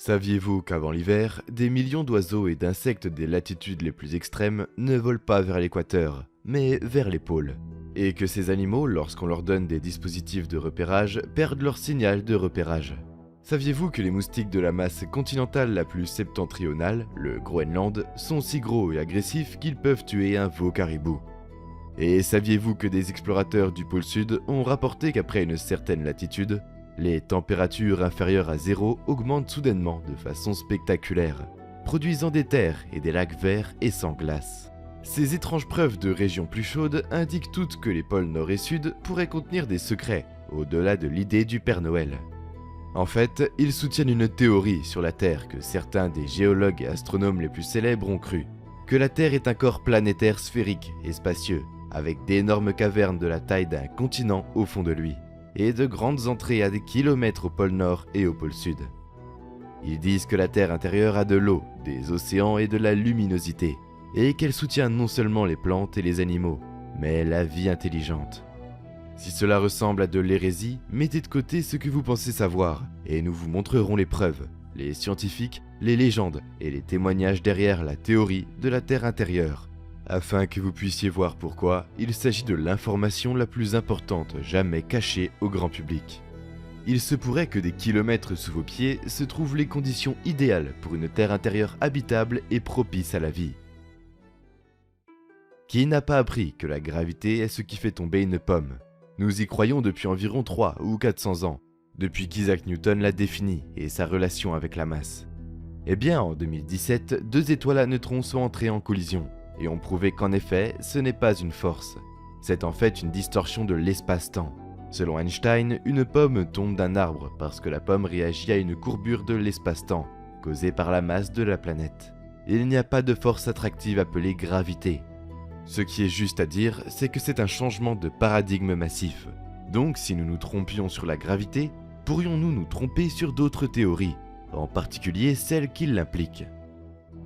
Saviez-vous qu'avant l'hiver, des millions d'oiseaux et d'insectes des latitudes les plus extrêmes ne volent pas vers l'équateur, mais vers les pôles? Et que ces animaux, lorsqu'on leur donne des dispositifs de repérage, perdent leur signal de repérage? Saviez-vous que les moustiques de la masse continentale la plus septentrionale, le Groenland, sont si gros et agressifs qu'ils peuvent tuer un veau caribou? Et saviez-vous que des explorateurs du pôle sud ont rapporté qu'après une certaine latitude, les températures inférieures à zéro augmentent soudainement de façon spectaculaire, produisant des terres et des lacs verts et sans glace. Ces étranges preuves de régions plus chaudes indiquent toutes que les pôles nord et sud pourraient contenir des secrets, au-delà de l'idée du Père Noël. En fait, ils soutiennent une théorie sur la Terre que certains des géologues et astronomes les plus célèbres ont cru, que la Terre est un corps planétaire sphérique et spacieux, avec d'énormes cavernes de la taille d'un continent au fond de lui, et de grandes entrées à des kilomètres au pôle Nord et au pôle Sud. Ils disent que la Terre intérieure a de l'eau, des océans et de la luminosité, et qu'elle soutient non seulement les plantes et les animaux, mais la vie intelligente. Si cela ressemble à de l'hérésie, mettez de côté ce que vous pensez savoir, et nous vous montrerons les preuves, les scientifiques, les légendes et les témoignages derrière la théorie de la Terre intérieure, afin que vous puissiez voir pourquoi il s'agit de l'information la plus importante jamais cachée au grand public. Il se pourrait que des kilomètres sous vos pieds se trouvent les conditions idéales pour une Terre intérieure habitable et propice à la vie. Qui n'a pas appris que la gravité est ce qui fait tomber une pomme? Nous y croyons depuis environ 3 ou 400 ans, depuis qu'Isaac Newton l'a défini et sa relation avec la masse. Eh bien, en 2017, 2 étoiles à neutrons sont entrées en collision, et ont prouvé qu'en effet, ce n'est pas une force. C'est en fait une distorsion de l'espace-temps. Selon Einstein, une pomme tombe d'un arbre parce que la pomme réagit à une courbure de l'espace-temps, causée par la masse de la planète. Il n'y a pas de force attractive appelée gravité. Ce qui est juste à dire, c'est que c'est un changement de paradigme massif. Donc si nous nous trompions sur la gravité, pourrions-nous nous tromper sur d'autres théories, en particulier celles qui l'impliquent?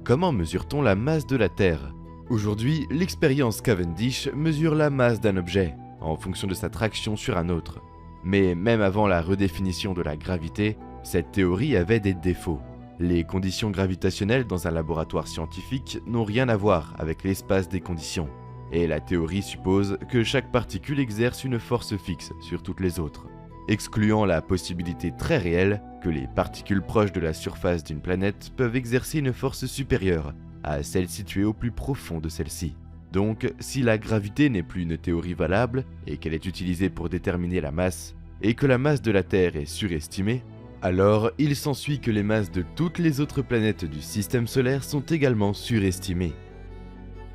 Comment mesure-t-on la masse de la Terre? Aujourd'hui, l'expérience Cavendish mesure la masse d'un objet, en fonction de sa traction sur un autre. Mais même avant la redéfinition de la gravité, cette théorie avait des défauts. Les conditions gravitationnelles dans un laboratoire scientifique n'ont rien à voir avec l'espace des conditions, et la théorie suppose que chaque particule exerce une force fixe sur toutes les autres, excluant la possibilité très réelle que les particules proches de la surface d'une planète peuvent exercer une force supérieure à celle située au plus profond de celle-ci. Donc, si la gravité n'est plus une théorie valable et qu'elle est utilisée pour déterminer la masse, et que la masse de la Terre est surestimée, alors il s'ensuit que les masses de toutes les autres planètes du système solaire sont également surestimées.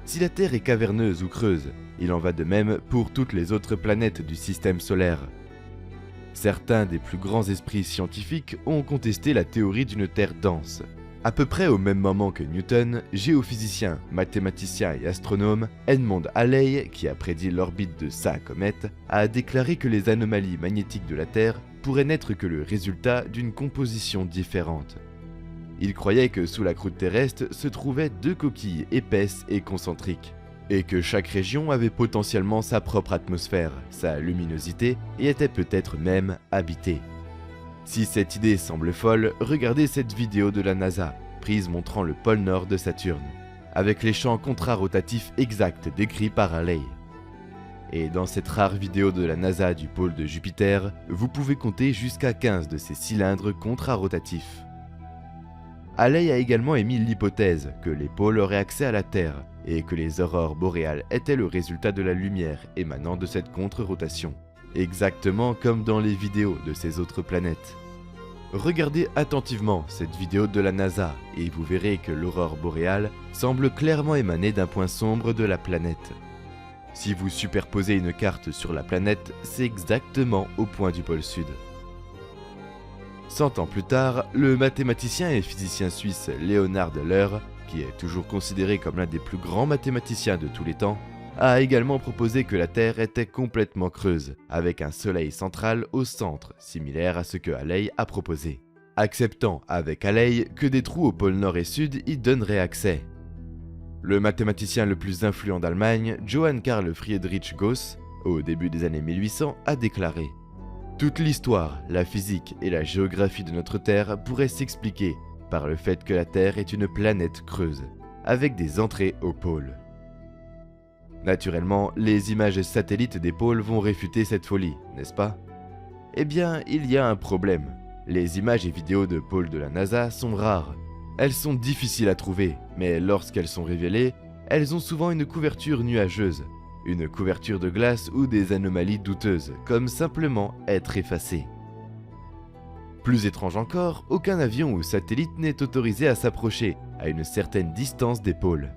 Si la Terre est caverneuse ou creuse, il en va de même pour toutes les autres planètes du système solaire. Certains des plus grands esprits scientifiques ont contesté la théorie d'une Terre dense. À peu près au même moment que Newton, géophysicien, mathématicien et astronome Edmond Halley, qui a prédit l'orbite de sa comète, a déclaré que les anomalies magnétiques de la Terre pourraient n'être que le résultat d'une composition différente. Il croyait que sous la croûte terrestre se trouvaient 2 coquilles épaisses et concentriques, et que chaque région avait potentiellement sa propre atmosphère, sa luminosité, et était peut-être même habitée. Si cette idée semble folle, regardez cette vidéo de la NASA, prise montrant le pôle Nord de Saturne, avec les champs contrarotatifs exacts décrits par Halley. Et dans cette rare vidéo de la NASA du pôle de Jupiter, vous pouvez compter jusqu'à 15 de ces cylindres contrarotatifs. Halley a également émis l'hypothèse que les pôles auraient accès à la Terre, et que les aurores boréales étaient le résultat de la lumière émanant de cette contre-rotation. Exactement comme dans les vidéos de ces autres planètes. Regardez attentivement cette vidéo de la NASA et vous verrez que l'aurore boréale semble clairement émaner d'un point sombre de la planète. Si vous superposez une carte sur la planète, c'est exactement au point du pôle sud. 100 ans plus tard, le mathématicien et physicien suisse Leonhard Euler, qui est toujours considéré comme l'un des plus grands mathématiciens de tous les temps, a également proposé que la Terre était complètement creuse, avec un soleil central au centre, similaire à ce que Halley a proposé, acceptant avec Halley que des trous au pôle Nord et Sud y donneraient accès. Le mathématicien le plus influent d'Allemagne, Johann Carl Friedrich Gauss, au début des années 1800, a déclaré « Toute l'histoire, la physique et la géographie de notre Terre pourraient s'expliquer par le fait que la Terre est une planète creuse, avec des entrées aux pôles. Naturellement, les images satellites des pôles vont réfuter cette folie, n'est-ce pas? Eh bien, il y a un problème. Les images et vidéos de pôles de la NASA sont rares. Elles sont difficiles à trouver, mais lorsqu'elles sont révélées, elles ont souvent une couverture nuageuse, une couverture de glace ou des anomalies douteuses, comme simplement être effacées. Plus étrange encore, aucun avion ou satellite n'est autorisé à s'approcher à une certaine distance des pôles.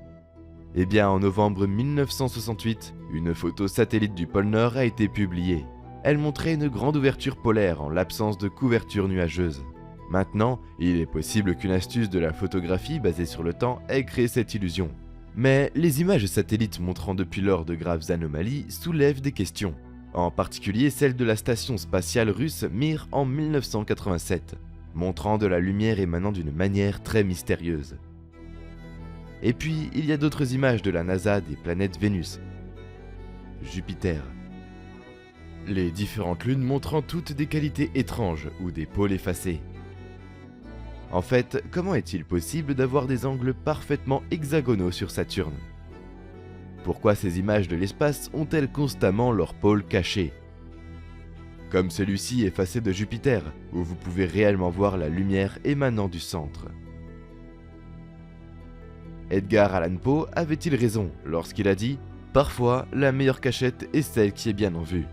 Eh bien, en novembre 1968, une photo satellite du pôle Nord a été publiée. Elle montrait une grande ouverture polaire en l'absence de couverture nuageuse. Maintenant, il est possible qu'une astuce de la photographie basée sur le temps ait créé cette illusion. Mais les images satellites montrant depuis lors de graves anomalies soulèvent des questions, en particulier celle de la station spatiale russe Mir en 1987, montrant de la lumière émanant d'une manière très mystérieuse. Et puis, il y a d'autres images de la NASA des planètes Vénus, Jupiter. Les différentes lunes montrant toutes des qualités étranges ou des pôles effacés. En fait, comment est-il possible d'avoir des angles parfaitement hexagonaux sur Saturne? Pourquoi ces images de l'espace ont-elles constamment leurs pôles cachés? Comme celui-ci effacé de Jupiter, où vous pouvez réellement voir la lumière émanant du centre. Edgar Allan Poe avait-il raison lorsqu'il a dit « Parfois, la meilleure cachette est celle qui est bien en vue ».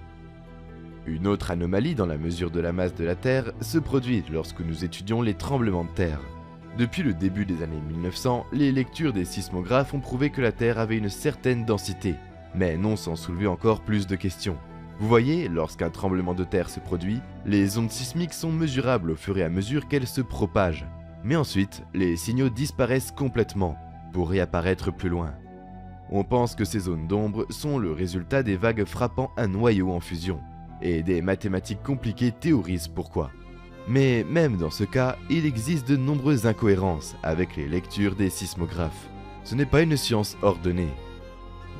Une autre anomalie dans la mesure de la masse de la Terre se produit lorsque nous étudions les tremblements de terre. Depuis le début des années 1900, les lectures des sismographes ont prouvé que la Terre avait une certaine densité, mais non sans soulever encore plus de questions. Vous voyez, lorsqu'un tremblement de terre se produit, les ondes sismiques sont mesurables au fur et à mesure qu'elles se propagent. Mais ensuite, les signaux disparaissent complètement, pour réapparaître plus loin. On pense que ces zones d'ombre sont le résultat des vagues frappant un noyau en fusion, et des mathématiques compliquées théorisent pourquoi. Mais même dans ce cas, il existe de nombreuses incohérences avec les lectures des sismographes. Ce n'est pas une science ordonnée.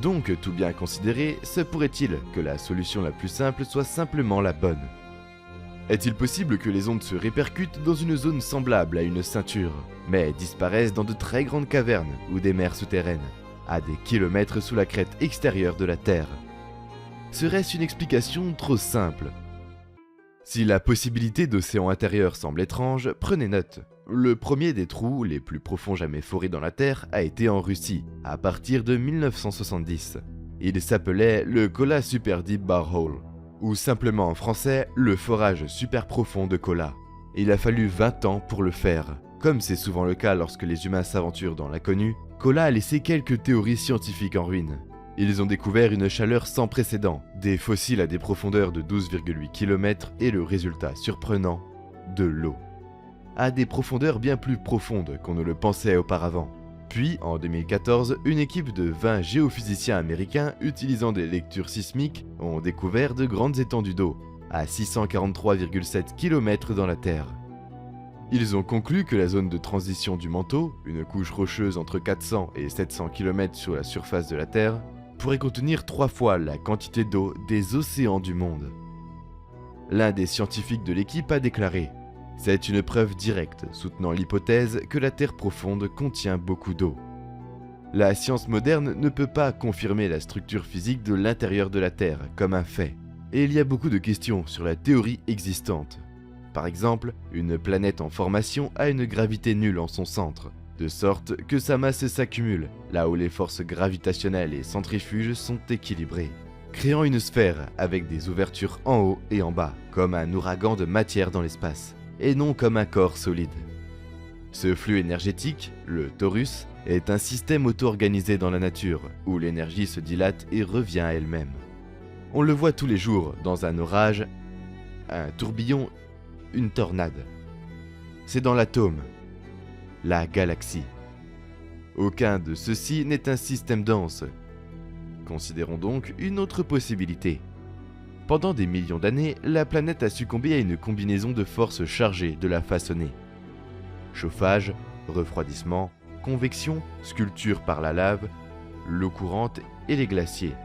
Donc, tout bien considéré, se pourrait-il que la solution la plus simple soit simplement la bonne? Est-il possible que les ondes se répercutent dans une zone semblable à une ceinture, mais disparaissent dans de très grandes cavernes ou des mers souterraines, à des kilomètres sous la crête extérieure de la Terre? Serait-ce une explication trop simple? Si la possibilité d'océan intérieur semble étrange, prenez note. Le premier des trous les plus profonds jamais forés dans la Terre a été en Russie, à partir de 1970. Il s'appelait le Kola Super Deep Borehole, ou simplement en français, le forage super profond de Kola. Il a fallu 20 ans pour le faire. Comme c'est souvent le cas lorsque les humains s'aventurent dans l'inconnu, Kola a laissé quelques théories scientifiques en ruine. Ils ont découvert une chaleur sans précédent, des fossiles à des profondeurs de 12,8 km et le résultat surprenant, de l'eau. À des profondeurs bien plus profondes qu'on ne le pensait auparavant. Puis, en 2014, une équipe de 20 géophysiciens américains utilisant des lectures sismiques ont découvert de grandes étendues d'eau, à 643,7 km dans la Terre. Ils ont conclu que la zone de transition du manteau, une couche rocheuse entre 400 et 700 km sur la surface de la Terre, pourrait contenir 3 fois la quantité d'eau des océans du monde. L'un des scientifiques de l'équipe a déclaré « C'est une preuve directe soutenant l'hypothèse que la Terre profonde contient beaucoup d'eau. La science moderne ne peut pas confirmer la structure physique de l'intérieur de la Terre comme un fait, et il y a beaucoup de questions sur la théorie existante. Par exemple, une planète en formation a une gravité nulle en son centre, de sorte que sa masse s'accumule là où les forces gravitationnelles et centrifuges sont équilibrées, créant une sphère avec des ouvertures en haut et en bas, comme un ouragan de matière dans l'espace, et non comme un corps solide. Ce flux énergétique, le torus, est un système auto-organisé dans la nature, où l'énergie se dilate et revient à elle-même. On le voit tous les jours dans un orage, un tourbillon, une tornade. C'est dans l'atome, la galaxie. Aucun de ceux-ci n'est un système dense. Considérons donc une autre possibilité. Pendant des millions d'années, la planète a succombé à une combinaison de forces chargées de la façonner. Chauffage, refroidissement, convection, sculpture par la lave, l'eau courante et les glaciers.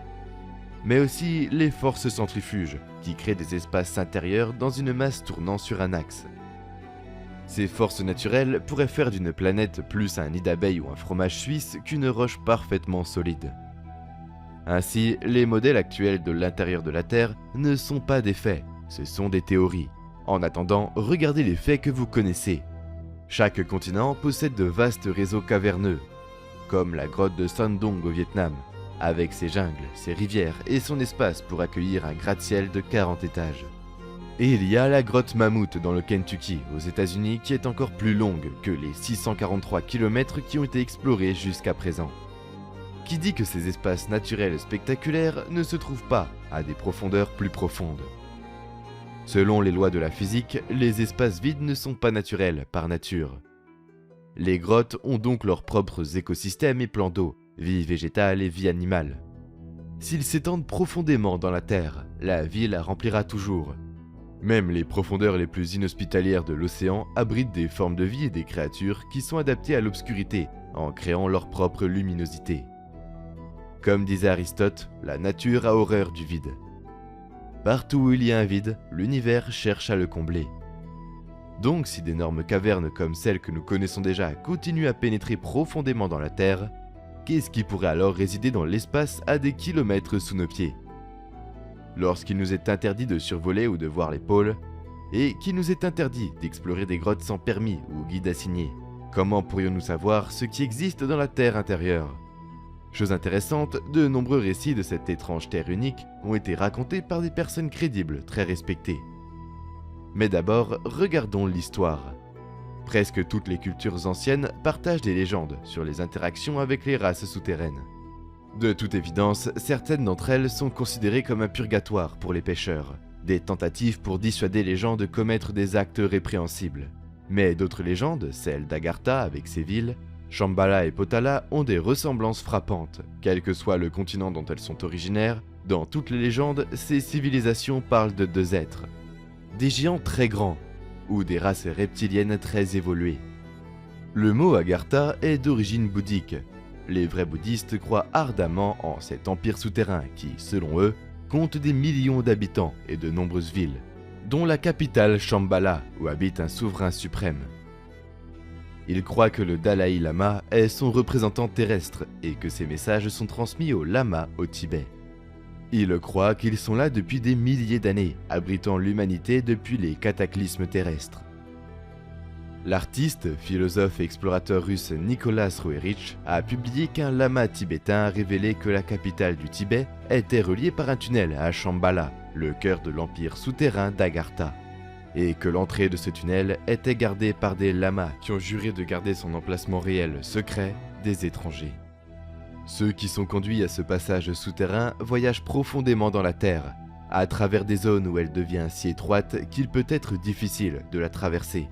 Mais aussi les forces centrifuges, qui créent des espaces intérieurs dans une masse tournant sur un axe. Ces forces naturelles pourraient faire d'une planète plus un nid d'abeilles ou un fromage suisse qu'une roche parfaitement solide. Ainsi, les modèles actuels de l'intérieur de la Terre ne sont pas des faits, ce sont des théories. En attendant, regardez les faits que vous connaissez. Chaque continent possède de vastes réseaux caverneux, comme la grotte de Sandong au Vietnam, avec ses jungles, ses rivières et son espace pour accueillir un gratte-ciel de 40 étages. Et il y a la grotte Mammouth dans le Kentucky, aux États-Unis, qui est encore plus longue que les 643 km qui ont été explorés jusqu'à présent. Qui dit que ces espaces naturels spectaculaires ne se trouvent pas à des profondeurs plus profondes. Selon les lois de la physique, les espaces vides ne sont pas naturels par nature. Les grottes ont donc leurs propres écosystèmes et plans d'eau, vie végétale et vie animale. S'ils s'étendent profondément dans la Terre, la vie la remplira toujours. Même les profondeurs les plus inhospitalières de l'océan abritent des formes de vie et des créatures qui sont adaptées à l'obscurité en créant leur propre luminosité. Comme disait Aristote, la nature a horreur du vide. Partout où il y a un vide, l'univers cherche à le combler. Donc si d'énormes cavernes comme celles que nous connaissons déjà continuent à pénétrer profondément dans la Terre, qu'est-ce qui pourrait alors résider dans l'espace à des kilomètres sous nos pieds ? Lorsqu'il nous est interdit de survoler ou de voir les pôles, et qu'il nous est interdit d'explorer des grottes sans permis ou guide assigné, comment pourrions-nous savoir ce qui existe dans la Terre intérieure ? Chose intéressante, de nombreux récits de cette étrange Terre unique ont été racontés par des personnes crédibles, très respectées. Mais d'abord, regardons l'histoire. Presque toutes les cultures anciennes partagent des légendes sur les interactions avec les races souterraines. De toute évidence, certaines d'entre elles sont considérées comme un purgatoire pour les pêcheurs, des tentatives pour dissuader les gens de commettre des actes répréhensibles. Mais d'autres légendes, celles d'Agartha avec ses villes, Shambhala et Potala, ont des ressemblances frappantes. Quel que soit le continent dont elles sont originaires, dans toutes les légendes, ces civilisations parlent de deux êtres. Des géants très grands, ou des races reptiliennes très évoluées. Le mot Agartha est d'origine bouddhique. Les vrais bouddhistes croient ardemment en cet empire souterrain qui, selon eux, compte des millions d'habitants et de nombreuses villes, dont la capitale Shambhala, où habite un souverain suprême. Ils croient que le Dalai Lama est son représentant terrestre et que ses messages sont transmis aux lamas au Tibet. Ils croient qu'ils sont là depuis des milliers d'années, abritant l'humanité depuis les cataclysmes terrestres. L'artiste, philosophe et explorateur russe Nicolas Roerich a publié qu'un lama tibétain a révélé que la capitale du Tibet était reliée par un tunnel à Shambhala, le cœur de l'empire souterrain d'Agartha, et que l'entrée de ce tunnel était gardée par des lamas qui ont juré de garder son emplacement réel secret des étrangers. Ceux qui sont conduits à ce passage souterrain voyagent profondément dans la terre, à travers des zones où elle devient si étroite qu'il peut être difficile de la traverser.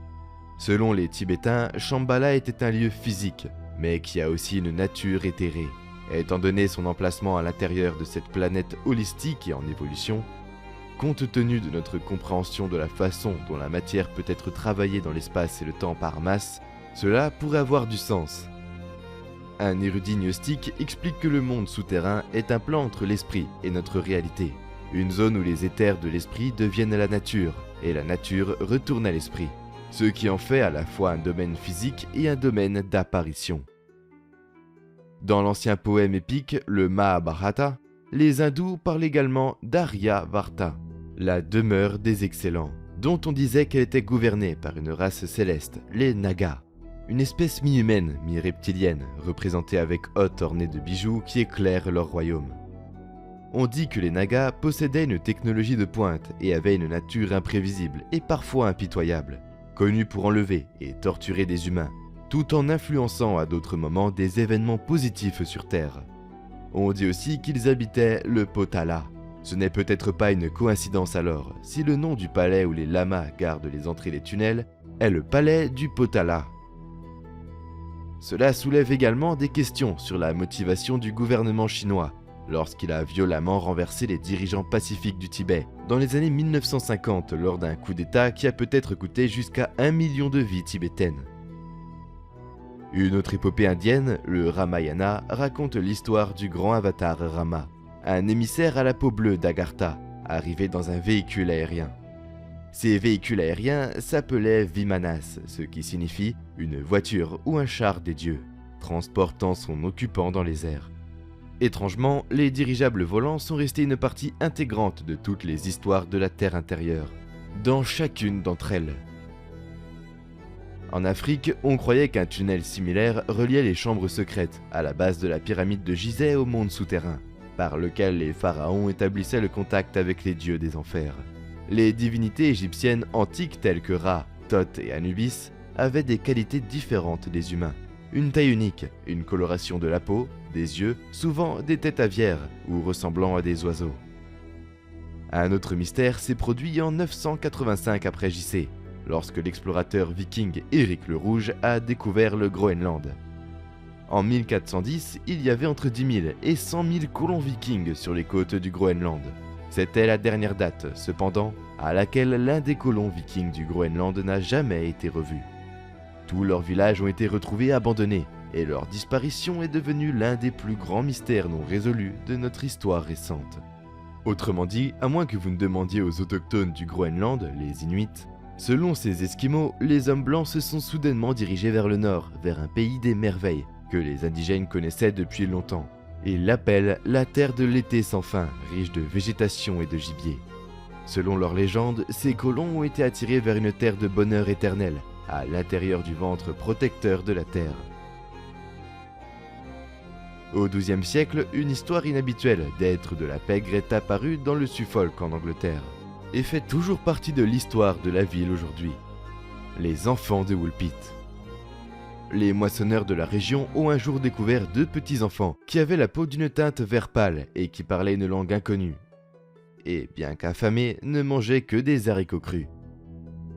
Selon les Tibétains, Shambhala était un lieu physique, mais qui a aussi une nature éthérée. Étant donné son emplacement à l'intérieur de cette planète holistique et en évolution, compte tenu de notre compréhension de la façon dont la matière peut être travaillée dans l'espace et le temps par masse, cela pourrait avoir du sens. Un érudit gnostique explique que le monde souterrain est un plan entre l'esprit et notre réalité, une zone où les éthers de l'esprit deviennent la nature, et la nature retourne à l'esprit, ce qui en fait à la fois un domaine physique et un domaine d'apparition. Dans l'ancien poème épique, le Mahabharata, les hindous parlent également d'Arya-Varta, la demeure des excellents, dont on disait qu'elle était gouvernée par une race céleste, les Nagas, une espèce mi-humaine, mi-reptilienne, représentée avec hôtes ornés de bijoux qui éclairent leur royaume. On dit que les Nagas possédaient une technologie de pointe et avaient une nature imprévisible et parfois impitoyable, connus pour enlever et torturer des humains, tout en influençant à d'autres moments des événements positifs sur Terre. On dit aussi qu'ils habitaient le Potala. Ce n'est peut-être pas une coïncidence alors, si le nom du palais où les lamas gardent les entrées des tunnels est le palais du Potala. Cela soulève également des questions sur la motivation du gouvernement chinois, lorsqu'il a violemment renversé les dirigeants pacifiques du Tibet dans les années 1950 lors d'un coup d'État qui a peut-être coûté jusqu'à 1 million de vies tibétaines. Une autre épopée indienne, le Ramayana, raconte l'histoire du grand avatar Rama, un émissaire à la peau bleue d'Agartha, arrivé dans un véhicule aérien. Ces véhicules aériens s'appelaient Vimanas, ce qui signifie une voiture ou un char des dieux, transportant son occupant dans les airs. Étrangement, les dirigeables volants sont restés une partie intégrante de toutes les histoires de la Terre intérieure, dans chacune d'entre elles. En Afrique, on croyait qu'un tunnel similaire reliait les chambres secrètes à la base de la pyramide de Gizeh au monde souterrain, par lequel les pharaons établissaient le contact avec les dieux des enfers. Les divinités égyptiennes antiques telles que Ra, Thoth et Anubis avaient des qualités différentes des humains. Une taille unique, une coloration de la peau, des yeux, souvent des têtes aviaires ou ressemblant à des oiseaux. Un autre mystère s'est produit en 985 après JC, lorsque l'explorateur viking Éric le Rouge a découvert le Groenland. En 1410, il y avait entre 10 000 et 100 000 colons vikings sur les côtes du Groenland. C'était la dernière date, cependant, à laquelle l'un des colons vikings du Groenland n'a jamais été revu. Tous leurs villages ont été retrouvés abandonnés, et leur disparition est devenue l'un des plus grands mystères non résolus de notre histoire récente. Autrement dit, à moins que vous ne demandiez aux autochtones du Groenland, les Inuits, selon ces Esquimaux, les hommes blancs se sont soudainement dirigés vers le nord, vers un pays des merveilles, que les indigènes connaissaient depuis longtemps. Ils l'appellent la terre de l'été sans fin, riche de végétation et de gibier. Selon leur légende, ces colons ont été attirés vers une terre de bonheur éternel, à l'intérieur du ventre protecteur de la terre. Au XIIe siècle, une histoire inhabituelle d'être de la pègre est apparue dans le Suffolk en Angleterre, et fait toujours partie de l'histoire de la ville aujourd'hui. Les enfants de Woolpit. Les moissonneurs de la région ont un jour découvert deux petits enfants qui avaient la peau d'une teinte vert pâle et qui parlaient une langue inconnue. Et bien qu'affamés, ne mangeaient que des haricots crus.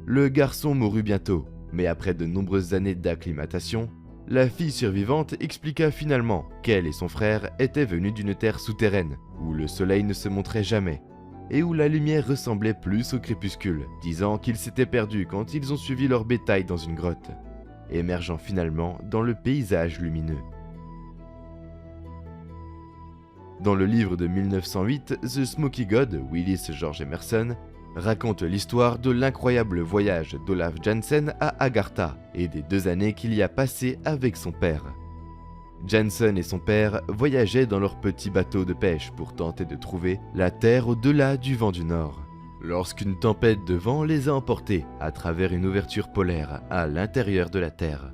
Le garçon mourut bientôt, mais après de nombreuses années d'acclimatation, la fille survivante expliqua finalement qu'elle et son frère étaient venus d'une terre souterraine, où le soleil ne se montrait jamais, et où la lumière ressemblait plus au crépuscule, disant qu'ils s'étaient perdus quand ils ont suivi leur bétail dans une grotte, émergeant finalement dans le paysage lumineux. Dans le livre de 1908, The Smoky God, Willis George Emerson, raconte l'histoire de l'incroyable voyage d'Olaf Jansen à Agartha et des 2 années qu'il y a passées avec son père. Jansen et son père voyageaient dans leur petit bateau de pêche pour tenter de trouver la terre au-delà du vent du nord, lorsqu'une tempête de vent les a emportés à travers une ouverture polaire à l'intérieur de la Terre.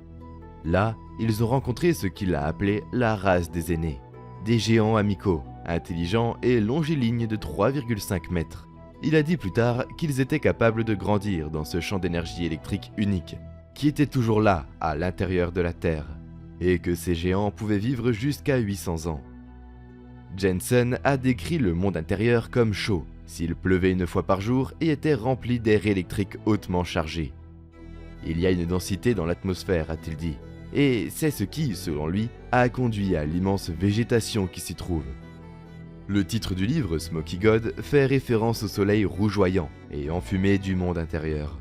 Là, ils ont rencontré ce qu'il a appelé la race des aînés, des géants amicaux, intelligents et longilignes de 3,5 mètres. Il a dit plus tard qu'ils étaient capables de grandir dans ce champ d'énergie électrique unique, qui était toujours là, à l'intérieur de la Terre, et que ces géants pouvaient vivre jusqu'à 800 ans. Jansen a décrit le monde intérieur comme chaud, s'il pleuvait une fois par jour et était rempli d'air électrique hautement chargé. Il y a une densité dans l'atmosphère, a-t-il dit, et c'est ce qui, selon lui, a conduit à l'immense végétation qui s'y trouve. Le titre du livre, Smoky God, fait référence au soleil rougeoyant et enfumé du monde intérieur.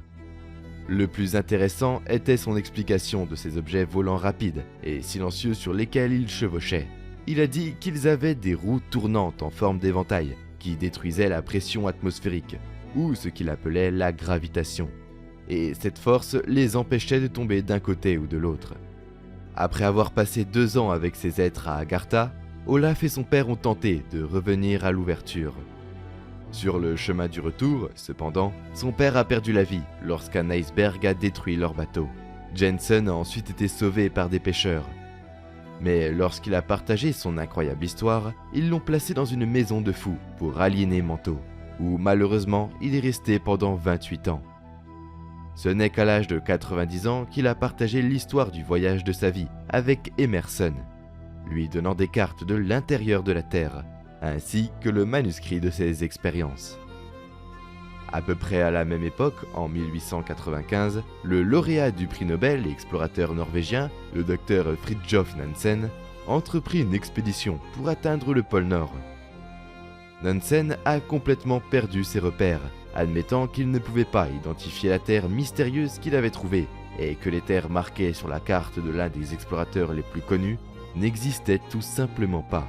Le plus intéressant était son explication de ces objets volants rapides et silencieux sur lesquels ils chevauchaient. Il a dit qu'ils avaient des roues tournantes en forme d'éventail qui détruisaient la pression atmosphérique, ou ce qu'il appelait la gravitation. Et cette force les empêchait de tomber d'un côté ou de l'autre. Après avoir passé 2 ans avec ces êtres à Agartha, Olaf et son père ont tenté de revenir à l'ouverture. Sur le chemin du retour, cependant, son père a perdu la vie lorsqu'un iceberg a détruit leur bateau. Jansen a ensuite été sauvé par des pêcheurs. Mais lorsqu'il a partagé son incroyable histoire, ils l'ont placé dans une maison de fous pour aliéner Manteau, où malheureusement il est resté pendant 28 ans. Ce n'est qu'à l'âge de 90 ans qu'il a partagé l'histoire du voyage de sa vie avec Emerson, lui donnant des cartes de l'intérieur de la Terre, ainsi que le manuscrit de ses expériences. À peu près à la même époque, en 1895, le lauréat du prix Nobel et explorateur norvégien, le docteur Fridtjof Nansen, entreprit une expédition pour atteindre le pôle Nord. Nansen a complètement perdu ses repères, admettant qu'il ne pouvait pas identifier la terre mystérieuse qu'il avait trouvée et que les terres marquées sur la carte de l'un des explorateurs les plus connus n'existaient tout simplement pas.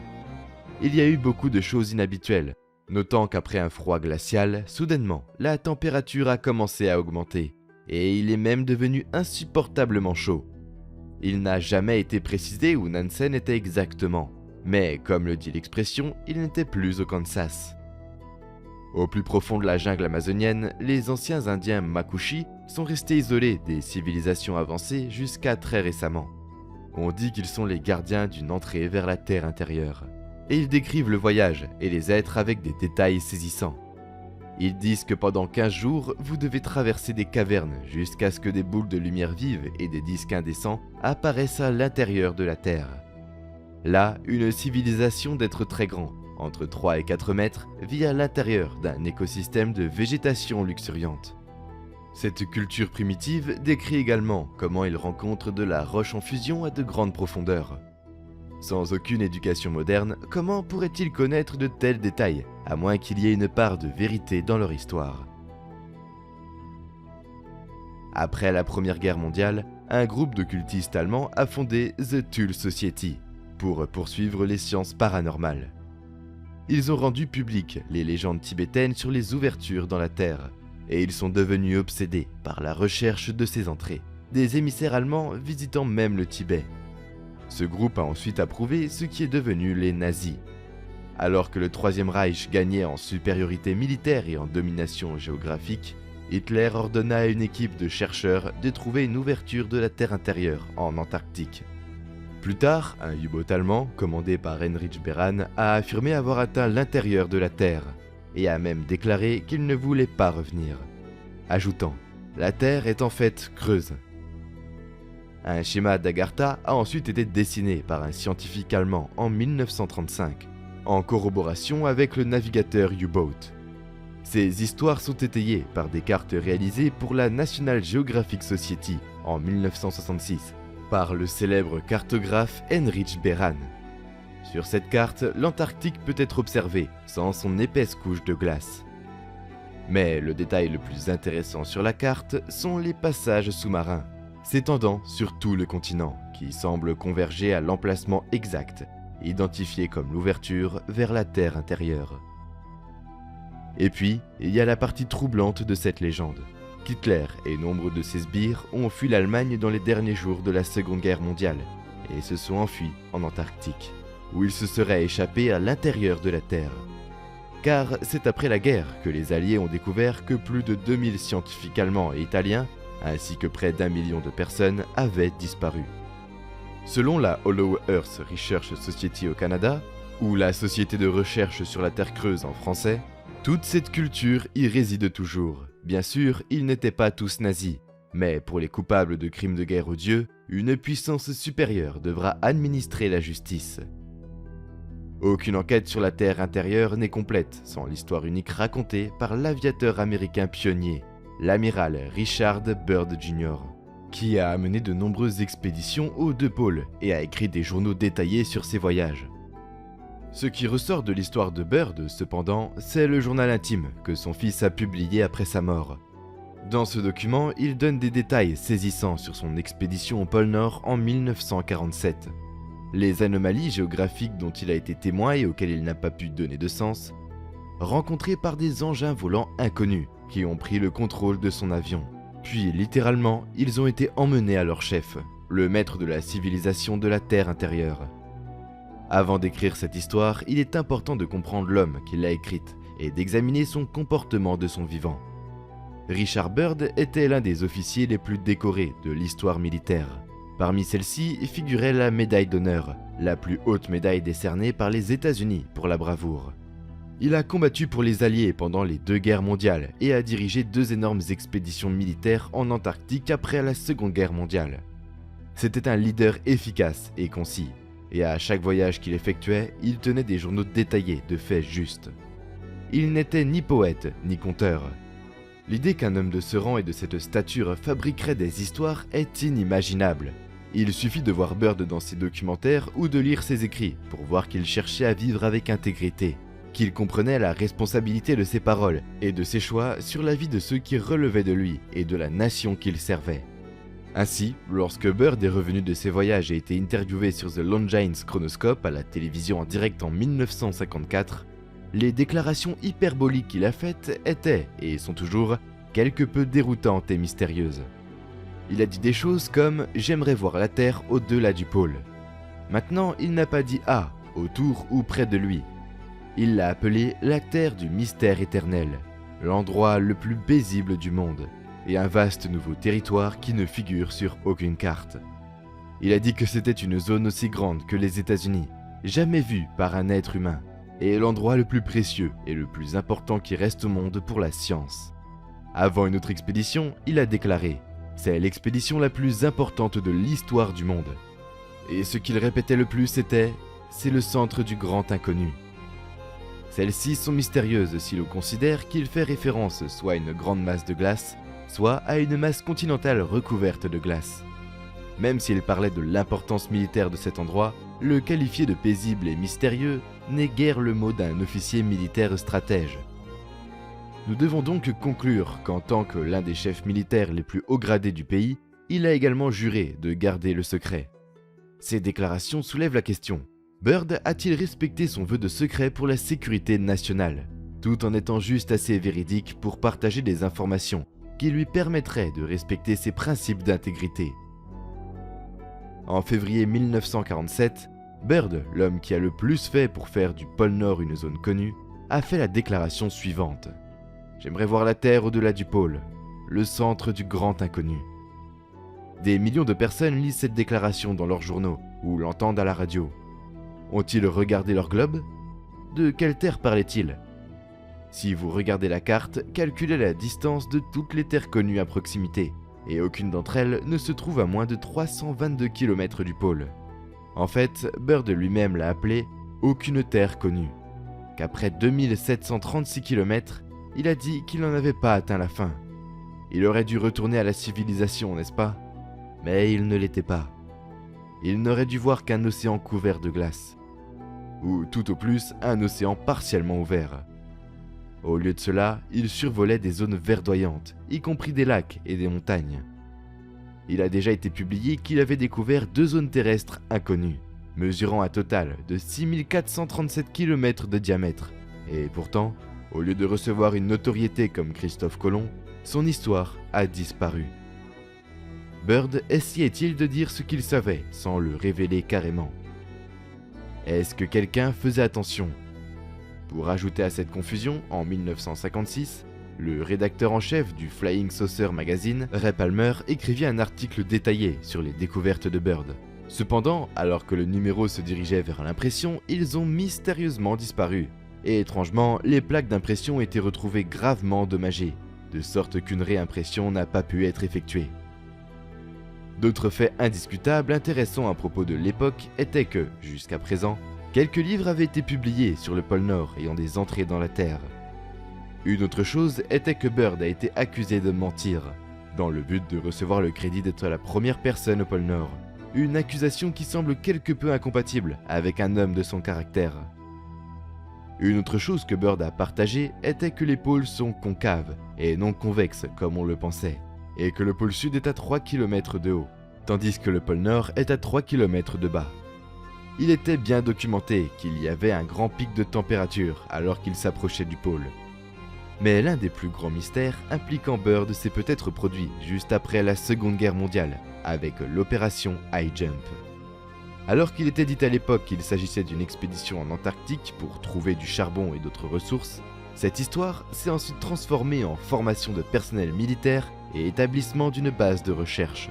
Il y a eu beaucoup de choses inhabituelles, Notant qu'après un froid glacial, soudainement, la température a commencé à augmenter, et il est même devenu insupportablement chaud. Il n'a jamais été précisé où Nansen était exactement, mais comme le dit l'expression, il n'était plus au Kansas. Au plus profond de la jungle amazonienne, les anciens Indiens Makushi sont restés isolés des civilisations avancées jusqu'à très récemment. On dit qu'ils sont les gardiens d'une entrée vers la terre intérieure. Et ils décrivent le voyage et les êtres avec des détails saisissants. Ils disent que pendant 15 jours, vous devez traverser des cavernes jusqu'à ce que des boules de lumière vive et des disques indécents apparaissent à l'intérieur de la Terre. Là, une civilisation d'êtres très grands, entre 3 et 4 mètres, vit à l'intérieur d'un écosystème de végétation luxuriante. Cette culture primitive décrit également comment ils rencontrent de la roche en fusion à de grandes profondeurs. Sans aucune éducation moderne, comment pourraient-ils connaître de tels détails, à moins qu'il y ait une part de vérité dans leur histoire? Après la Première Guerre mondiale, un groupe d'occultistes allemands a fondé The Thule Society pour poursuivre les sciences paranormales. Ils ont rendu publiques les légendes tibétaines sur les ouvertures dans la Terre, et ils sont devenus obsédés par la recherche de ces entrées, des émissaires allemands visitant même le Tibet. Ce groupe a ensuite approuvé ce qui est devenu les nazis. Alors que le Troisième Reich gagnait en supériorité militaire et en domination géographique, Hitler ordonna à une équipe de chercheurs de trouver une ouverture de la terre intérieure en Antarctique. Plus tard, un U-boat allemand, commandé par Heinrich Beran, a affirmé avoir atteint l'intérieur de la Terre, et a même déclaré qu'il ne voulait pas revenir, ajoutant « La Terre est en fait creuse ». Un schéma d'Agartha a ensuite été dessiné par un scientifique allemand en 1935, en corroboration avec le navigateur U-boat. Ces histoires sont étayées par des cartes réalisées pour la National Geographic Society en 1966, par le célèbre cartographe Heinrich Beran. Sur cette carte, l'Antarctique peut être observée sans son épaisse couche de glace. Mais le détail le plus intéressant sur la carte sont les passages sous-marins, s'étendant sur tout le continent, qui semblent converger à l'emplacement exact, identifié comme l'ouverture vers la terre intérieure. Et puis, il y a la partie troublante de cette légende. Hitler et nombre de ses sbires ont fui l'Allemagne dans les derniers jours de la Seconde Guerre mondiale et se sont enfuis en Antarctique, où ils se seraient échappés à l'intérieur de la Terre. Car c'est après la guerre que les Alliés ont découvert que plus de 2000 scientifiques allemands et italiens, ainsi que près d'1 million de personnes, avaient disparu. Selon la Hollow Earth Research Society au Canada, ou la Société de recherche sur la Terre creuse en français, toute cette culture y réside toujours. Bien sûr, ils n'étaient pas tous nazis, mais pour les coupables de crimes de guerre odieux, une puissance supérieure devra administrer la justice. Aucune enquête sur la Terre intérieure n'est complète sans l'histoire unique racontée par l'aviateur américain pionnier, l'amiral Richard Byrd Jr., qui a mené de nombreuses expéditions aux deux pôles et a écrit des journaux détaillés sur ses voyages. Ce qui ressort de l'histoire de Byrd, cependant, c'est le journal intime que son fils a publié après sa mort. Dans ce document, il donne des détails saisissants sur son expédition au pôle Nord en 1947. Les anomalies géographiques dont il a été témoin et auxquelles il n'a pas pu donner de sens, rencontrées par des engins volants inconnus qui ont pris le contrôle de son avion. Puis, littéralement, ils ont été emmenés à leur chef, le maître de la civilisation de la Terre intérieure. Avant d'écrire cette histoire, il est important de comprendre l'homme qui l'a écrite et d'examiner son comportement de son vivant. Richard Byrd était l'un des officiers les plus décorés de l'histoire militaire. Parmi celles-ci figurait la médaille d'honneur, la plus haute médaille décernée par les États-Unis pour la bravoure. Il a combattu pour les Alliés pendant les 2 guerres mondiales et a dirigé 2 énormes expéditions militaires en Antarctique après la Seconde Guerre mondiale. C'était un leader efficace et concis. Et à chaque voyage qu'il effectuait, il tenait des journaux détaillés de faits justes. Il n'était ni poète, ni conteur. L'idée qu'un homme de ce rang et de cette stature fabriquerait des histoires est inimaginable. Il suffit de voir Byrd dans ses documentaires ou de lire ses écrits pour voir qu'il cherchait à vivre avec intégrité, qu'il comprenait la responsabilité de ses paroles et de ses choix sur la vie de ceux qui relevaient de lui et de la nation qu'il servait. Ainsi, lorsque Byrd est revenu de ses voyages et a été interviewé sur The Longines Chronoscope à la télévision en direct en 1954, les déclarations hyperboliques qu'il a faites étaient, et sont toujours, quelque peu déroutantes et mystérieuses. Il a dit des choses comme « J'aimerais voir la Terre au-delà du pôle ». Maintenant, il n'a pas dit « Ah », autour ou près de lui. Il l'a appelé la Terre du mystère éternel, l'endroit le plus paisible du monde, et un vaste nouveau territoire qui ne figure sur aucune carte. Il a dit que c'était une zone aussi grande que les États-Unis, jamais vue par un être humain, et l'endroit le plus précieux et le plus important qui reste au monde pour la science. Avant une autre expédition, il a déclaré « C'est l'expédition la plus importante de l'histoire du monde ». Et ce qu'il répétait le plus était « C'est le centre du grand inconnu ». Celles-ci sont mystérieuses si l'on considère qu'il fait référence soit à une grande masse de glace, soit à une masse continentale recouverte de glace. Même s'il parlait de l'importance militaire de cet endroit, le qualifier de paisible et mystérieux n'est guère le mot d'un officier militaire stratège. Nous devons donc conclure qu'en tant que l'un des chefs militaires les plus haut gradés du pays, il a également juré de garder le secret. Ces déclarations soulèvent la question. Byrd a-t-il respecté son vœu de secret pour la sécurité nationale, tout en étant juste assez véridique pour partager des informations qui lui permettraient de respecter ses principes d'intégrité? En février 1947, Byrd, l'homme qui a le plus fait pour faire du pôle Nord une zone connue, a fait la déclaration suivante. « J'aimerais voir la Terre au-delà du pôle, le centre du grand inconnu. » Des millions de personnes lisent cette déclaration dans leurs journaux ou l'entendent à la radio. Ont-ils regardé leur globe? De quelle terre parlait-il? Si vous regardez la carte, calculez la distance de toutes les terres connues à proximité, et aucune d'entre elles ne se trouve à moins de 322 km du pôle. En fait, Byrd lui-même l'a appelé « aucune terre connue », qu'après 2736 km, il a dit qu'il n'en avait pas atteint la fin. Il aurait dû retourner à la civilisation, n'est-ce pas? Mais il ne l'était pas. Il n'aurait dû voir qu'un océan couvert de glace. Ou tout au plus un océan partiellement ouvert. Au lieu de cela, il survolait des zones verdoyantes, y compris des lacs et des montagnes. Il a déjà été publié qu'il avait découvert 2 zones terrestres inconnues, mesurant un total de 6437 km de diamètre. Et pourtant, au lieu de recevoir une notoriété comme Christophe Colomb, son histoire a disparu. Byrd essayait-il de dire ce qu'il savait sans le révéler carrément? Est-ce que quelqu'un faisait attention? Pour ajouter à cette confusion, en 1956, le rédacteur en chef du Flying Saucer Magazine, Ray Palmer, écrivit un article détaillé sur les découvertes de Byrd. Cependant, alors que le numéro se dirigeait vers l'impression, ils ont mystérieusement disparu. Et étrangement, les plaques d'impression étaient retrouvées gravement endommagées, de sorte qu'une réimpression n'a pas pu être effectuée. D'autres faits indiscutables intéressants à propos de l'époque étaient que, jusqu'à présent, quelques livres avaient été publiés sur le pôle Nord ayant des entrées dans la Terre. Une autre chose était que Byrd a été accusé de mentir, dans le but de recevoir le crédit d'être la première personne au pôle Nord, une accusation qui semble quelque peu incompatible avec un homme de son caractère. Une autre chose que Byrd a partagée était que les pôles sont concaves et non convexes comme on le pensait, et que le pôle Sud est à 3 km de haut, tandis que le pôle Nord est à 3 km de bas. Il était bien documenté qu'il y avait un grand pic de température alors qu'il s'approchait du pôle. Mais l'un des plus grands mystères impliquant Byrd s'est peut-être produit juste après la Seconde Guerre mondiale, avec l'opération High Jump. Alors qu'il était dit à l'époque qu'il s'agissait d'une expédition en Antarctique pour trouver du charbon et d'autres ressources, cette histoire s'est ensuite transformée en formation de personnel militaire et établissement d'une base de recherche.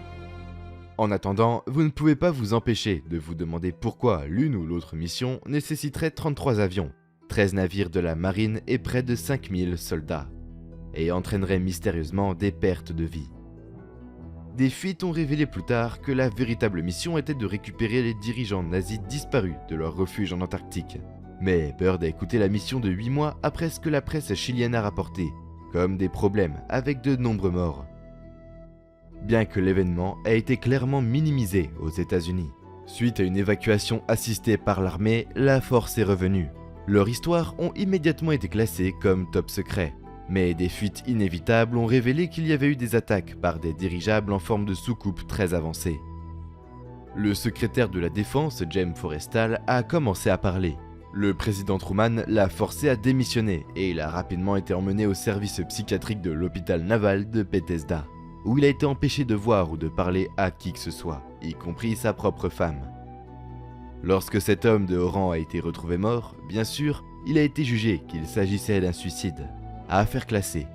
En attendant, vous ne pouvez pas vous empêcher de vous demander pourquoi l'une ou l'autre mission nécessiterait 33 avions, 13 navires de la marine et près de 5000 soldats, et entraînerait mystérieusement des pertes de vie. Des fuites ont révélé plus tard que la véritable mission était de récupérer les dirigeants nazis disparus de leur refuge en Antarctique. Mais Byrd a écouté la mission de 8 mois après ce que la presse chilienne a rapporté, comme des problèmes avec de nombreux morts. Bien que l'événement ait été clairement minimisé aux États-Unis. Suite à une évacuation assistée par l'armée, la force est revenue. Leurs histoires ont immédiatement été classées comme top secret. Mais des fuites inévitables ont révélé qu'il y avait eu des attaques par des dirigeables en forme de soucoupe très avancées. Le secrétaire de la Défense, James Forrestal, a commencé à parler. Le président Truman l'a forcé à démissionner et il a rapidement été emmené au service psychiatrique de l'hôpital naval de Bethesda, où il a été empêché de voir ou de parler à qui que ce soit, y compris sa propre femme. Lorsque cet homme de haut rang a été retrouvé mort, bien sûr, il a été jugé qu'il s'agissait d'un suicide, à affaire classée.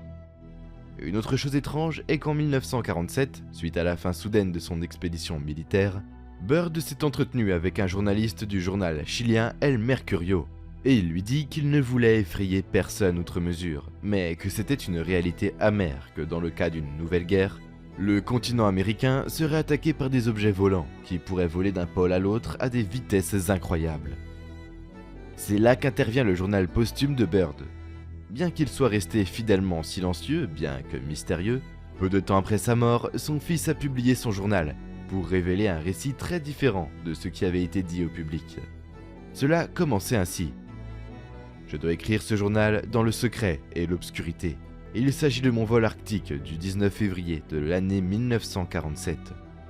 Une autre chose étrange est qu'en 1947, suite à la fin soudaine de son expédition militaire, Byrd s'est entretenu avec un journaliste du journal chilien El Mercurio, et il lui dit qu'il ne voulait effrayer personne outre mesure, mais que c'était une réalité amère que dans le cas d'une nouvelle guerre, le continent américain serait attaqué par des objets volants qui pourraient voler d'un pôle à l'autre à des vitesses incroyables. C'est là qu'intervient le journal posthume de Byrd. Bien qu'il soit resté fidèlement silencieux, bien que mystérieux, peu de temps après sa mort, son fils a publié son journal pour révéler un récit très différent de ce qui avait été dit au public. Cela commençait ainsi. Je dois écrire ce journal dans le secret et l'obscurité. Il s'agit de mon vol arctique du 19 février de l'année 1947.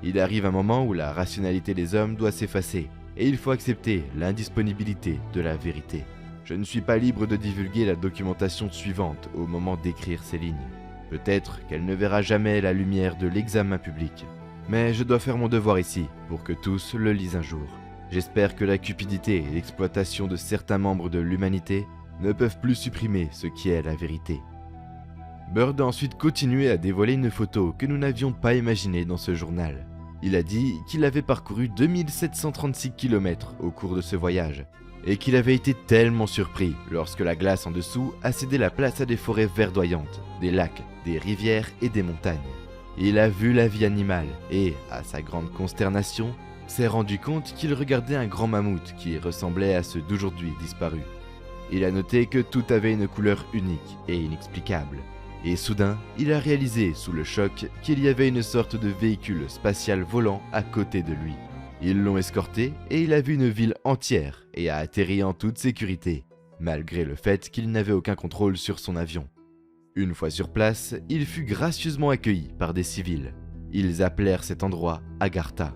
Il arrive un moment où la rationalité des hommes doit s'effacer et il faut accepter l'indisponibilité de la vérité. Je ne suis pas libre de divulguer la documentation suivante au moment d'écrire ces lignes. Peut-être qu'elle ne verra jamais la lumière de l'examen public. Mais je dois faire mon devoir ici, pour que tous le lisent un jour. J'espère que la cupidité et l'exploitation de certains membres de l'humanité ne peuvent plus supprimer ce qui est la vérité. Byrd a ensuite continué à dévoiler une photo que nous n'avions pas imaginée dans ce journal. Il a dit qu'il avait parcouru 2736 km au cours de ce voyage, et qu'il avait été tellement surpris lorsque la glace en dessous a cédé la place à des forêts verdoyantes, des lacs, des rivières et des montagnes. Il a vu la vie animale et, à sa grande consternation, s'est rendu compte qu'il regardait un grand mammouth qui ressemblait à ceux d'aujourd'hui disparus. Il a noté que tout avait une couleur unique et inexplicable. Et soudain, il a réalisé, sous le choc, qu'il y avait une sorte de véhicule spatial volant à côté de lui. Ils l'ont escorté et il a vu une ville entière et a atterri en toute sécurité, malgré le fait qu'il n'avait aucun contrôle sur son avion. Une fois sur place, il fut gracieusement accueilli par des civils. Ils appelèrent cet endroit Agartha.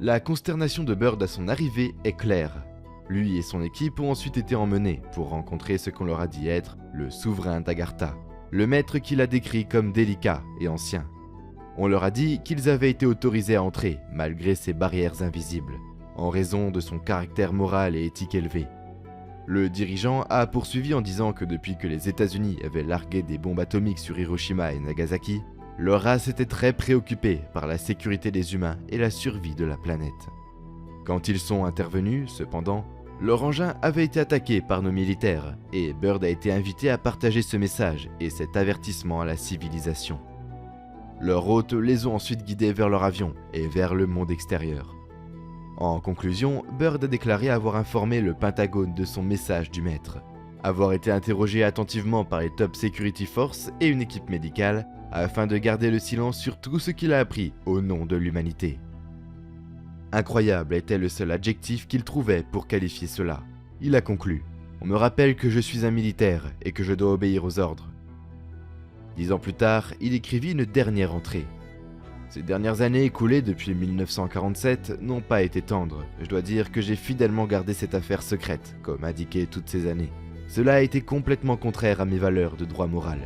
La consternation de Byrd à son arrivée est claire. Lui et son équipe ont ensuite été emmenés pour rencontrer ce qu'on leur a dit être le souverain d'Agartha, le maître qu'il a décrit comme délicat et ancien. On leur a dit qu'ils avaient été autorisés à entrer malgré ces barrières invisibles, en raison de son caractère moral et éthique élevé. Le dirigeant a poursuivi en disant que depuis que les États-Unis avaient largué des bombes atomiques sur Hiroshima et Nagasaki, leur race était très préoccupée par la sécurité des humains et la survie de la planète. Quand ils sont intervenus, cependant, leur engin avait été attaqué par nos militaires et Byrd a été invité à partager ce message et cet avertissement à la civilisation. Leurs hôtes les ont ensuite guidés vers leur avion et vers le monde extérieur. En conclusion, Byrd a déclaré avoir informé le Pentagone de son message du maître, avoir été interrogé attentivement par les Top Security Force et une équipe médicale afin de garder le silence sur tout ce qu'il a appris au nom de l'humanité. Incroyable était le seul adjectif qu'il trouvait pour qualifier cela. Il a conclu « On me rappelle que je suis un militaire et que je dois obéir aux ordres ». 10 ans plus tard, il écrivit une dernière entrée. Ces dernières années écoulées depuis 1947 n'ont pas été tendres. Je dois dire que j'ai fidèlement gardé cette affaire secrète, comme indiqué toutes ces années. Cela a été complètement contraire à mes valeurs de droit moral.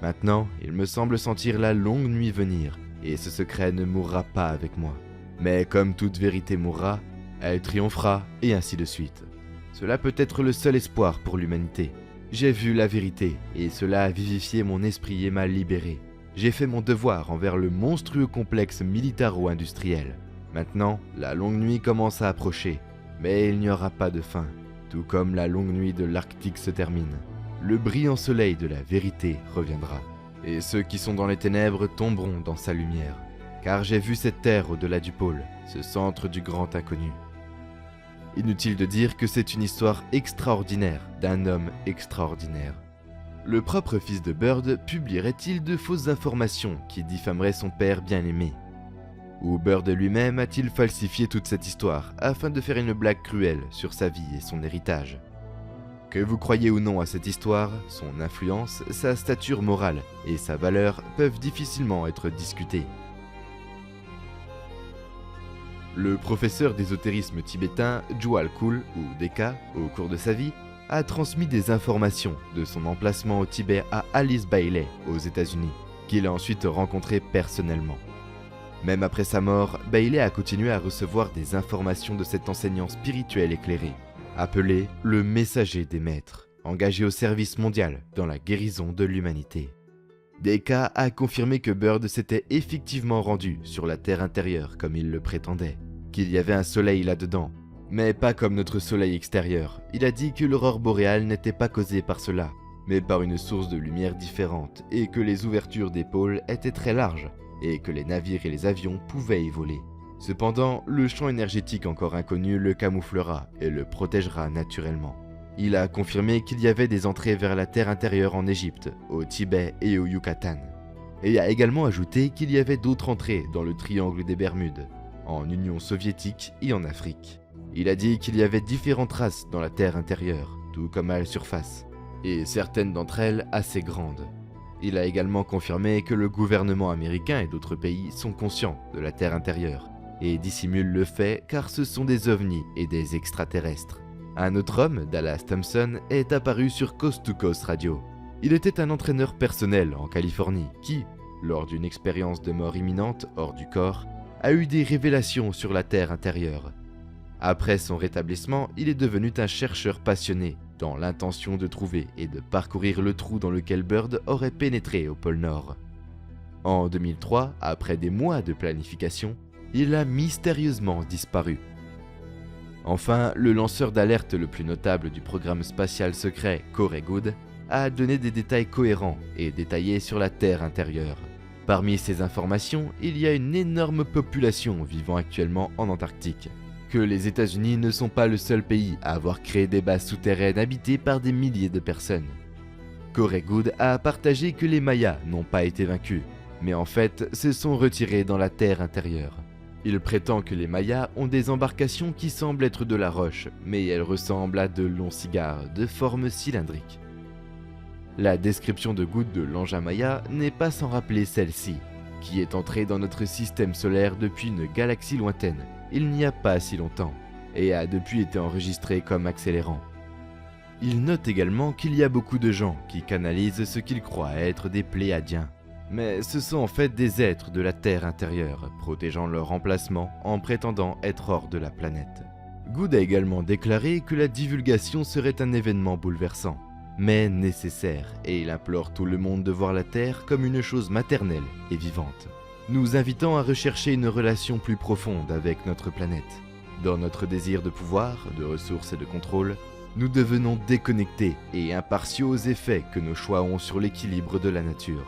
Maintenant, il me semble sentir la longue nuit venir, et ce secret ne mourra pas avec moi. Mais comme toute vérité mourra, elle triomphera, et ainsi de suite. Cela peut être le seul espoir pour l'humanité. J'ai vu la vérité, et cela a vivifié mon esprit et m'a libéré. J'ai fait mon devoir envers le monstrueux complexe militaro-industriel. Maintenant, la longue nuit commence à approcher, mais il n'y aura pas de fin. Tout comme la longue nuit de l'Arctique se termine, le brillant soleil de la vérité reviendra. Et ceux qui sont dans les ténèbres tomberont dans sa lumière. Car j'ai vu cette terre au-delà du pôle, ce centre du grand inconnu. Inutile de dire que c'est une histoire extraordinaire d'un homme extraordinaire. Le propre fils de Byrd publierait-il de fausses informations qui diffameraient son père bien-aimé? Ou Byrd lui-même a-t-il falsifié toute cette histoire afin de faire une blague cruelle sur sa vie et son héritage? Que vous croyez ou non à cette histoire, son influence, sa stature morale et sa valeur peuvent difficilement être discutées. Le professeur d'ésotérisme tibétain Djwhal Khul, ou Deka, au cours de sa vie, a transmis des informations de son emplacement au Tibet à Alice Bailey, aux États-Unis, qu'il a ensuite rencontré personnellement. Même après sa mort, Bailey a continué à recevoir des informations de cet enseignant spirituel éclairé, appelé le messager des maîtres, engagé au service mondial dans la guérison de l'humanité. Deka a confirmé que Bird s'était effectivement rendu sur la Terre intérieure comme il le prétendait, qu'il y avait un soleil là-dedans, mais pas comme notre soleil extérieur. Il a dit que l'aurore boréale n'était pas causée par cela, mais par une source de lumière différente, et que les ouvertures des pôles étaient très larges, et que les navires et les avions pouvaient y voler. Cependant, le champ énergétique encore inconnu le camouflera et le protégera naturellement. Il a confirmé qu'il y avait des entrées vers la terre intérieure en Égypte, au Tibet et au Yucatan. Et a également ajouté qu'il y avait d'autres entrées dans le triangle des Bermudes, en Union soviétique et en Afrique. Il a dit qu'il y avait différentes races dans la terre intérieure, tout comme à la surface, et certaines d'entre elles assez grandes. Il a également confirmé que le gouvernement américain et d'autres pays sont conscients de la terre intérieure, et dissimulent le fait car ce sont des ovnis et des extraterrestres. Un autre homme, Dallas Thompson, est apparu sur Coast to Coast Radio. Il était un entraîneur personnel en Californie qui, lors d'une expérience de mort imminente hors du corps, a eu des révélations sur la Terre intérieure. Après son rétablissement, il est devenu un chercheur passionné dans l'intention de trouver et de parcourir le trou dans lequel Bird aurait pénétré au pôle Nord. En 2003, après des mois de planification, il a mystérieusement disparu. Enfin, le lanceur d'alerte le plus notable du programme spatial secret, Corey Goode, a donné des détails cohérents et détaillés sur la Terre intérieure. Parmi ces informations, il y a une énorme population vivant actuellement en Antarctique, que les États-Unis ne sont pas le seul pays à avoir créé des bases souterraines habitées par des milliers de personnes. Corey Goode a partagé que les Mayas n'ont pas été vaincus, mais en fait se sont retirés dans la Terre intérieure. Il prétend que les Mayas ont des embarcations qui semblent être de la roche, mais elles ressemblent à de longs cigares de forme cylindrique. La description de Goode de l'engin Maya n'est pas sans rappeler celle-ci, qui est entrée dans notre système solaire depuis une galaxie lointaine, il n'y a pas si longtemps, et a depuis été enregistrée comme accélérant. Il note également qu'il y a beaucoup de gens qui canalisent ce qu'ils croient être des Pléiadiens. Mais ce sont en fait des êtres de la Terre intérieure, protégeant leur emplacement en prétendant être hors de la planète. Goode a également déclaré que la divulgation serait un événement bouleversant, mais nécessaire, et il implore tout le monde de voir la Terre comme une chose maternelle et vivante, nous invitant à rechercher une relation plus profonde avec notre planète. Dans notre désir de pouvoir, de ressources et de contrôle, nous devenons déconnectés et impartiaux aux effets que nos choix ont sur l'équilibre de la nature.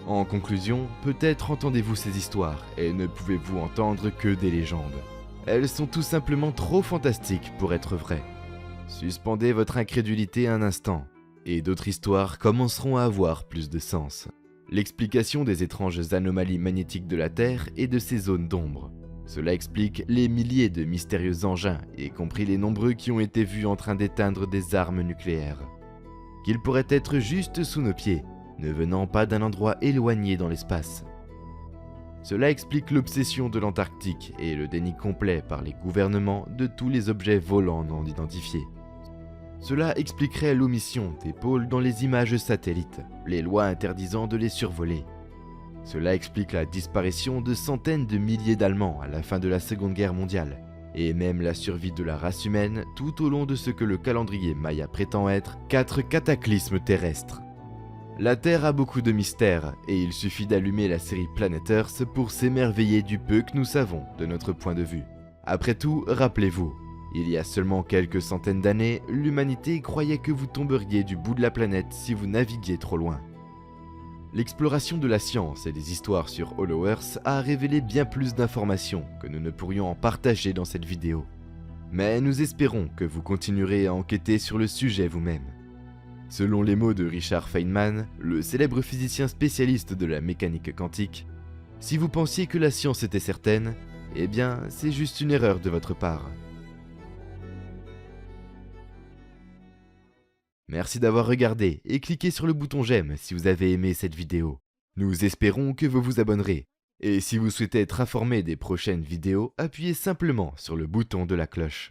En conclusion, peut-être entendez-vous ces histoires et ne pouvez-vous entendre que des légendes. Elles sont tout simplement trop fantastiques pour être vraies. Suspendez votre incrédulité un instant, et d'autres histoires commenceront à avoir plus de sens. L'explication des étranges anomalies magnétiques de la Terre et de ses zones d'ombre. Cela explique les milliers de mystérieux engins, y compris les nombreux qui ont été vus en train d'éteindre des armes nucléaires. Qu'ils pourraient être juste sous nos pieds, ne venant pas d'un endroit éloigné dans l'espace. Cela explique l'obsession de l'Antarctique et le déni complet par les gouvernements de tous les objets volants non identifiés. Cela expliquerait l'omission des pôles dans les images satellites, les lois interdisant de les survoler. Cela explique la disparition de centaines de milliers d'Allemands à la fin de la Seconde Guerre mondiale, et même la survie de la race humaine tout au long de ce que le calendrier Maya prétend être 4 cataclysmes terrestres. La Terre a beaucoup de mystères, et il suffit d'allumer la série Planet Earth pour s'émerveiller du peu que nous savons de notre point de vue. Après tout, rappelez-vous, il y a seulement quelques centaines d'années, l'humanité croyait que vous tomberiez du bout de la planète si vous naviguiez trop loin. L'exploration de la science et des histoires sur Hollow Earth a révélé bien plus d'informations que nous ne pourrions en partager dans cette vidéo. Mais nous espérons que vous continuerez à enquêter sur le sujet vous-même. Selon les mots de Richard Feynman, le célèbre physicien spécialiste de la mécanique quantique, si vous pensiez que la science était certaine, eh bien, c'est juste une erreur de votre part. Merci d'avoir regardé et cliquez sur le bouton j'aime si vous avez aimé cette vidéo. Nous espérons que vous vous abonnerez. Et si vous souhaitez être informé des prochaines vidéos, appuyez simplement sur le bouton de la cloche.